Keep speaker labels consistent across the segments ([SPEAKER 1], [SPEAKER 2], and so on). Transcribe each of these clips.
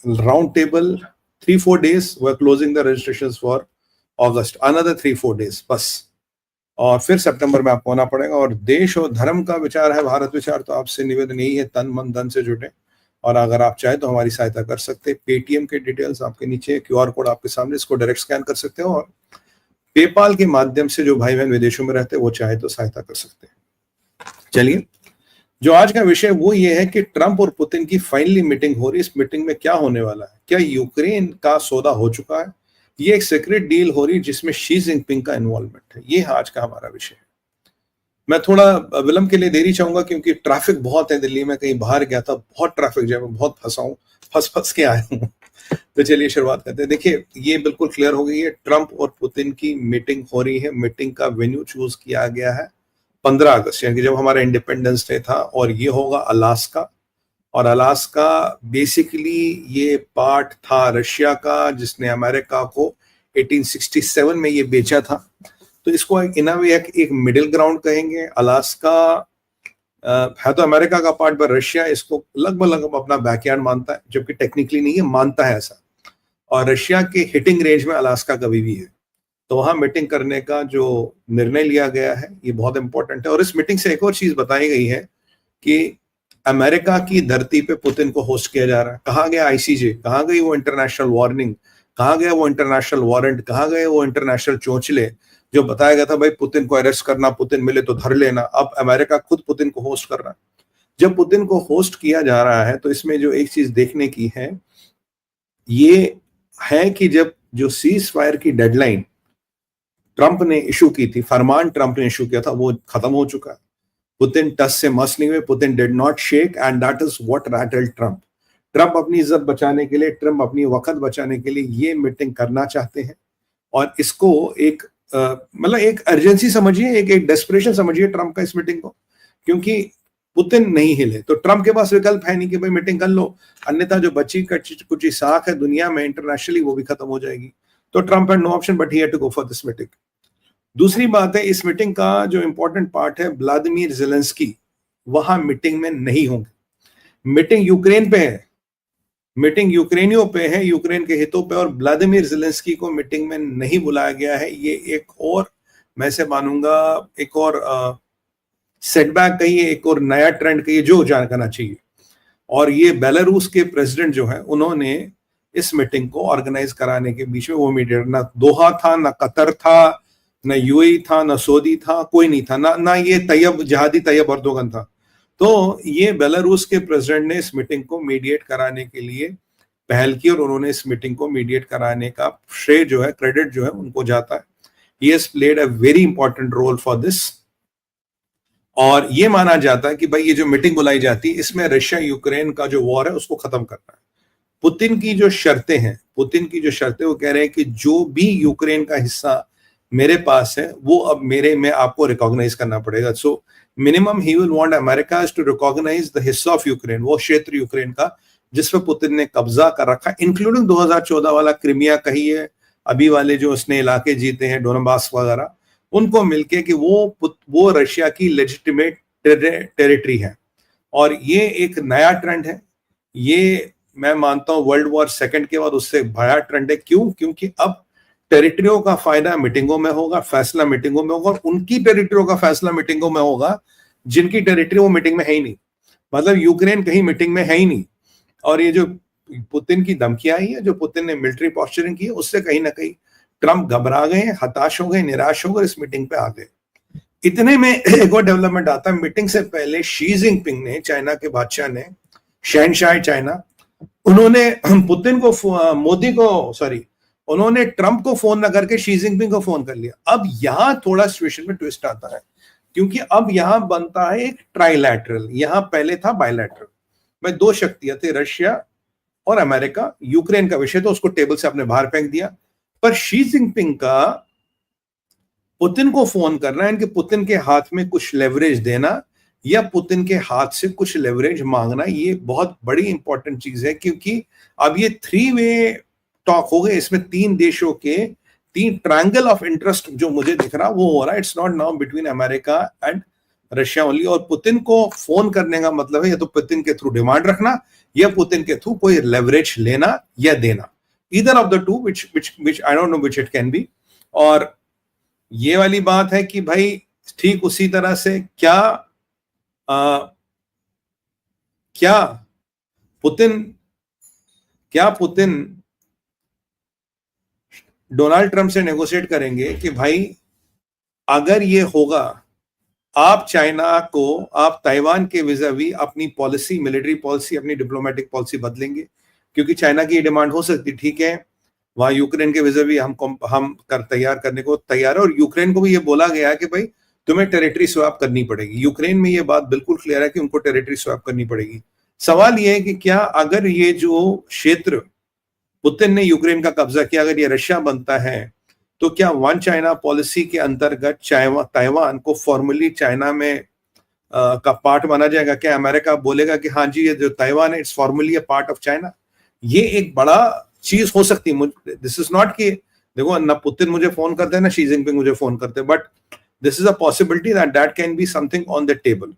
[SPEAKER 1] Round table 3-4 days, we're closing the registrations for August, another 3-4 days बस, और फिर सितंबर में आपको आना पड़ेगा। और देश और धर्म का विचार है, भारत विचार, तो आपसे निवेदन यही है, तन मन धन से जुटे, और अगर आप चाहे तो हमारी सहायता कर सकते हैं। पेटीएम के डिटेल्स आपके नीचे, QR कोड आपके सामने, इसको डायरेक्ट स्कैन कर सकते हो, और पेपाल के माध्यम से जो भाई बहन विदेशों में रहते हैं वो चाहे तो सहायता कर सकते हैं। चलिए, जो आज का विषय वो ये है कि ट्रंप और पुतिन की फाइनली मीटिंग हो रही है। इस मीटिंग में क्या होने वाला है? क्या यूक्रेन का सौदा हो चुका है? ये एक सीक्रेट डील हो रही है जिसमें शी जिनपिंग का इन्वॉल्वमेंट है। ये आज का हमारा विषय है। मैं थोड़ा विलंब के लिए देरी चाहूंगा क्योंकि ट्रैफिक बहुत है दिल्ली में, कहीं बाहर गया था, बहुत ट्रैफिक जैम, बहुत फंस के आया हूँ। तो चलिए शुरुआत करते हैं। देखिए, ये बिल्कुल क्लियर हो गई है, ट्रंप और पुतिन की मीटिंग हो रही है। मीटिंग का वेन्यू चूज किया गया है 15 अगस्त, यानी कि जब हमारा इंडिपेंडेंस डे था, और ये होगा अलास्का। और अलास्का बेसिकली ये पार्ट था रशिया का, जिसने अमेरिका को 1867 में ये बेचा था। तो इसको इन अ वे एक मिडिल ग्राउंड कहेंगे। अलास्का है तो अमेरिका का पार्ट, पर रशिया इसको लगभग अपना बैकयार्ड मानता है, जबकि टेक्निकली नहीं है, मानता है ऐसा। और रशिया के हिटिंग रेंज में अलास्का कभी भी है। तो वहां मीटिंग करने का जो निर्णय लिया गया है ये बहुत इंपॉर्टेंट है। और इस मीटिंग से एक और चीज बताई गई है कि अमेरिका की धरती पे पुतिन को होस्ट किया जा रहा है। कहाँ गया ICJ, कहाँ गई वो इंटरनेशनल वार्निंग, कहाँ गया वो इंटरनेशनल वारंट, कहाँ गए वो इंटरनेशनल चोंचले जो बताया गया था भाई पुतिन को अरेस्ट करना, पुतिन मिले तो धर लेना। अब अमेरिका खुद पुतिन को होस्ट कर रहा है। जब पुतिन को होस्ट किया जा रहा है तो इसमें जो एक चीज देखने की है ये है कि जब जो सीज फायर की डेडलाइन ट्रंप ने इशू की थी, फरमान ट्रंप ने इशू किया था, वो खत्म हो चुका है। पुतिन टस से मस नहीं हुए, Putin did not shake, and that is what rattled Trump. Trump अपनी इज्जत बचाने के लिए, ट्रंप अपनी वक्त बचाने के लिए ये मीटिंग करना चाहते हैं। और इसको एक मतलब एक अर्जेंसी समझिए, एक डेस्परेशन समझिए ट्रंप का इस मीटिंग को, क्योंकि पुतिन नहीं हिले तो ट्रंप के पास विकल्प है नहीं कि भाई मीटिंग कर लो, अन्यथा जो बची कुछ साख है दुनिया में इंटरनेशनली वो भी खत्म हो जाएगी। तो Trump had no option but he had to go for this meeting. दूसरी बात है, इस मीटिंग का जो इंपॉर्टेंट पार्ट है, व्लादिमीर ज़ेलेंस्की वहां मीटिंग में नहीं होंगे। मीटिंग यूक्रेन पे है, मीटिंग यूक्रेनियों पे है, यूक्रेन के हितों पे, और व्लादिमीर ज़ेलेंस्की को मीटिंग में नहीं बुलाया गया है। ये एक और, मैं से मानूंगा, एक और सेटबैक कहिए, एक और नया ट्रेंड कहिए जो जानना चाहिए। और ये बेलारूस के प्रेसिडेंट जो है उन्होंने इस मीटिंग को ऑर्गेनाइज कराने के बीच में वो मीडिएटर, ना दोहा था, ना कतर था, ना UAE था, ना सऊदी था, कोई नहीं था, ना ये जहादी तैयब अर्दोगन था। तो ये बेलारूस के प्रेसिडेंट ने इस मीटिंग को मीडिएट कराने के लिए पहल की, और उन्होंने इस मीटिंग को मीडिएट कराने का श्रेय जो है, क्रेडिट जो है उनको जाता है। He has played a very important role for this. और ये माना जाता है कि भाई ये जो मीटिंग बुलाई जाती है इसमें रशिया यूक्रेन का जो वॉर है उसको खत्म करना है। पुतिन की जो शर्तें हैं, वो कह रहे हैं कि जो भी यूक्रेन का हिस्सा मेरे पास है वो अब मेरे में आपको रिकॉग्नाइज करना पड़ेगा। So minimum he will want America to recognise the हिस्सा ऑफ यूक्रेन, वो क्षेत्र यूक्रेन का जिस पर पुतिन ने कब्जा कर रखा, इंक्लूडिंग 2014 वाला क्रिमिया कहिए, अभी वाले जो उसने इलाके जीते हैं डोनबास वगैरह, उनको मिलके कि वो रशिया की लेजिटिमेट टेरिटरी है। और ये एक नया ट्रेंड है, ये मैं मानता हूं वर्ल्ड वॉर सेकंड के बाद उससे बड़ा ट्रेंड है। क्यों? क्योंकि अब टेरिटरियों का फायदा मीटिंगों में होगा, फैसला मीटिंगों में होगा, और उनकी टेरिटरियों का फैसला मीटिंगों में होगा जिनकी टेरिटरी वो मीटिंग में है ही नहीं। मतलब यूक्रेन कहीं मीटिंग में है ही नहीं। और ये जो पुतिन की धमकियां आई है, जो पुतिन ने मिलिट्री पॉस्चरिंग की है, उससे कहीं ना कहीं ट्रंप घबरा गए, हताश हो गए, निराश हो गए, इस मीटिंग पे आ गए। इतने में एक और डेवलपमेंट आता है। मीटिंग से पहले शी जिनपिंग ने, चाइना के बादशाह ने, शहनशाह चाइना, उन्होंने पुतिन को उन्होंने ट्रंप को फोन ना करके शी जिनपिंग को फोन कर लिया। अब यहां थोड़ा सिचुएशन में ट्विस्ट आता है, क्योंकि अब यहां बनता है एक ट्राइलैटरल, यहां पहले था बायलैटरल। भाई दो शक्तियां थी, रशिया और अमेरिका। यूक्रेन का विषय तो उसको टेबल से अपने बाहर फेंक दिया, पर शी जिनपिंग का पुतिन को फोन करना, इनके पुतिन के हाथ में कुछ लेवरेज देना या पुतिन के हाथ से कुछ लेवरेज मांगना, ये बहुत बड़ी इंपॉर्टेंट चीज है। क्योंकि अब ये 3 वे टॉक हो गए, इसमें 3 देशों के 3 ट्रायंगल ऑफ इंटरेस्ट जो मुझे दिख रहा वो हो रहा है। It's not now between America and Russia only. और पुतिन को फोन करने का मतलब है या तो पुतिन के थ्रू डिमांड रखना या पुतिन के थ्रू कोई लेवरेज लेना या देना, either of the two, which I don't know which it can be. और ये वाली बात है कि भाई ठीक उसी तरह से क्या पुतिन डोनाल्ड ट्रंप से नेगोशिएट करेंगे कि भाई अगर ये होगा, आप चाइना को, आप ताइवान के विजावी अपनी पॉलिसी, मिलिट्री पॉलिसी, अपनी डिप्लोमेटिक पॉलिसी बदलेंगे? क्योंकि चाइना की ये डिमांड हो सकती, ठीक है वहां यूक्रेन के विजावी हम तैयार करने को तैयार है, और यूक्रेन को भी ये बोला गया है कि भाई तुम्हें टेरिटरी स्वैप करनी पड़ेगी। यूक्रेन में ये बात बिल्कुल क्लियर है कि उनको टेरिटरी स्वैप करनी पड़ेगी। सवाल ये है कि क्या अगर ये जो क्षेत्र पुतिन ने यूक्रेन का कब्जा किया, अगर ये रशिया बनता है, तो क्या वन चाइना पॉलिसी के अंतर्गत ताइवान को फॉर्मली चाइना में का पार्ट माना जाएगा? क्या अमेरिका बोलेगा कि हाँ जी ये जो ताइवान है it's formally a part of China? ये एक बड़ा चीज हो सकती है। दिस इज नॉट कि देखो ना पुतिन मुझे फोन करते हैं ना शी जिनपिंग मुझे फोन करते हैं, but this is a possibility that can be something on the table.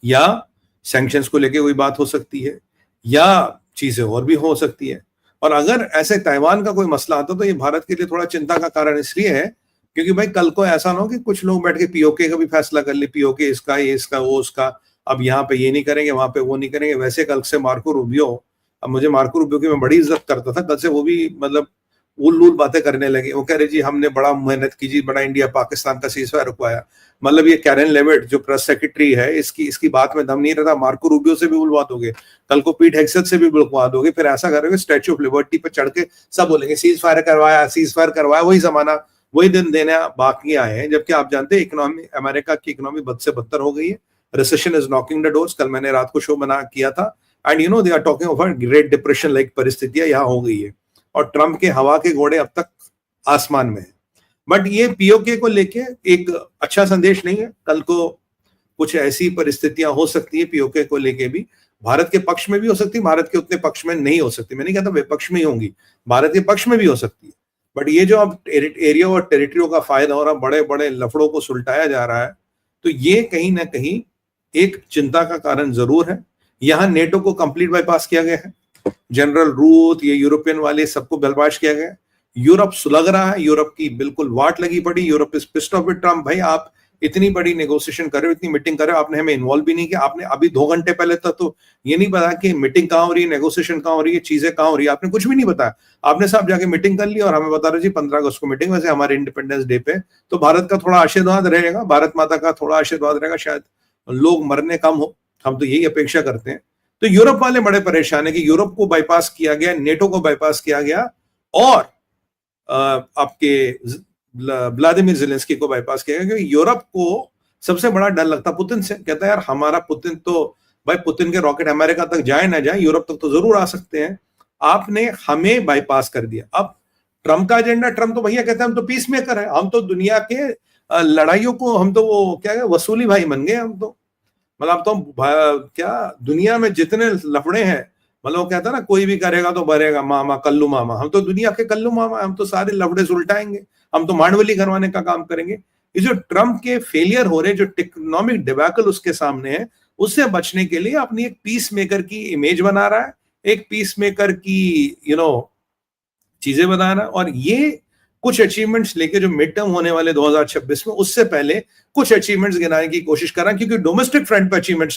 [SPEAKER 1] या सैंक्शंस को लेके कोई बात हो सकती है, या चीजें और भी हो सकती है। और अगर ऐसे ताइवान का कोई मसला आता तो ये भारत के लिए थोड़ा चिंता का कारण इसलिए है क्योंकि भाई कल को ऐसा ना हो कि कुछ लोग बैठ के पीओके का भी फैसला कर ले, पीओके इसका, ये इसका, वो उसका, अब यहाँ पे ये नहीं करेंगे, वहां पे वो नहीं करेंगे। वैसे कल से मार्को रूबियो, अब मुझे मार्को रूबियो की मैं बड़ी इज्जत करता था, कल से वो भी मतलब उल बातें करने लगे। वो कह रहे जी हमने बड़ा मेहनत की जी, बड़ा इंडिया पाकिस्तान का सीजफायर रुकवाया। मतलब ये कैरन लेविट जो प्रेस सेक्रेटरी है इसकी बात में दम नहीं रहता। मार्को रूबियो से भी उलवा दोगे, कल को पीट हेग्सेथ से भी बुलवा दोगे, फिर ऐसा करोगे स्टैच्यू ऑफ लिबर्टी पे चढ़ के सब बोलेंगे सीज फायर करवाया। वही जमाना, वही दिन देने बाकी आए हैं। जबकि आप जानते हैं इकोनॉमी, अमेरिका की इकोनॉमी बद से बदतर हो गई है। Recession is knocking the doors. कल मैंने रात को शो बना किया था, and you know they are talking of great depression like परिस्थितियां यहाँ हो गई है। और ट्रंप के हवा के घोड़े अब तक आसमान में है। बट ये पीओके को लेके एक अच्छा संदेश नहीं है। कल को कुछ ऐसी परिस्थितियां हो सकती है पीओके को लेके भी, भारत के पक्ष में भी हो सकती है, भारत के उतने पक्ष में नहीं हो सकती। मैं नहीं कहता विपक्ष में ही होंगी, भारत के पक्ष में भी हो सकती है। बट ये जो अब एरिया और टेरिटरियों का फायदा हो रहा, बड़े बड़े लफड़ों को सुलटाया जा रहा है, तो ये कहीं ना कहीं एक चिंता का कारण जरूर है। यहां नेटो को कंप्लीट बाईपास किया गया है, जनरल रूथ, ये यूरोपियन वाले सबको बाईपास किया गया। यूरोप सुलग रहा है, यूरोप की बिल्कुल वाट लगी पड़ी। Europe is pissed off with Trump. भाई आप इतनी बड़ी नेगोशिएशन कर रहे हो, इतनी मीटिंग कर रहे हो, आपने हमें इन्वॉल्व भी नहीं किया। आपने अभी 2 घंटे पहले तक तो ये नहीं पता कि मीटिंग कहाँ हो रही है, नेगोशिएशन कहाँ हो रही है, चीजें कहाँ हो रही है, आपने कुछ भी नहीं बताया। आपने साहब जाके मीटिंग कर ली और हमें बता रहे जी 15 अगस्त को मीटिंग। वैसे हमारे इंडिपेंडेंस डे पे तो भारत का थोड़ा आशीर्वाद रहेगा, भारत माता का थोड़ा आशीर्वाद रहेगा, शायद लोग मरने कम हो, हम तो यही अपेक्षा करते हैं। तो यूरोप वाले बड़े परेशान है कि यूरोप को बाईपास किया गया, नेटो को बाईपास किया गया, और आपके व्लादिमीर ज़ेलेंस्की को बाईपास किया गया। क्योंकि यूरोप को सबसे बड़ा डर लगता पुतिन से। कहता है यार हमारा पुतिन तो, भाई पुतिन के रॉकेट अमेरिका तक जाए ना जाए, यूरोप तक तो जरूर आ सकते हैं। आपने हमें बाईपास कर दिया। अब ट्रम्प का एजेंडा, ट्रम्प तो भैया कहते हैं हम तो पीस मेकर है, हम तो दुनिया के लड़ाइयों को, हम तो वो क्या है वसूली भाई बन गए हम तो। मतलब तो क्या दुनिया में जितने लफड़े हैं, मतलब वो कहता है ना कोई भी करेगा तो भरेगा मामा, कल्लू मामा। हम तो दुनिया के कल्लू मामा, हम तो सारे लफड़े सुलटाएंगे, हम तो मांडवली करवाने का काम करेंगे। ये जो ट्रम्प के फेलियर हो रहे, जो इकोनॉमिक डिबैकल उसके सामने है, उससे बचने के लिए अपनी एक पीस मेकर की इमेज बना रहा है, एक पीस मेकर की चीजें बना रहा है। और ये कुछ अचीवमेंट्स लेके जो मिड टर्म होने वाले 2026 में, उससे पहले कुछ अचीवमेंट्स गिनाने की कोशिश कर रहा है, क्योंकि डोमेस्टिक फ्रंट पे अचीवमेंट्स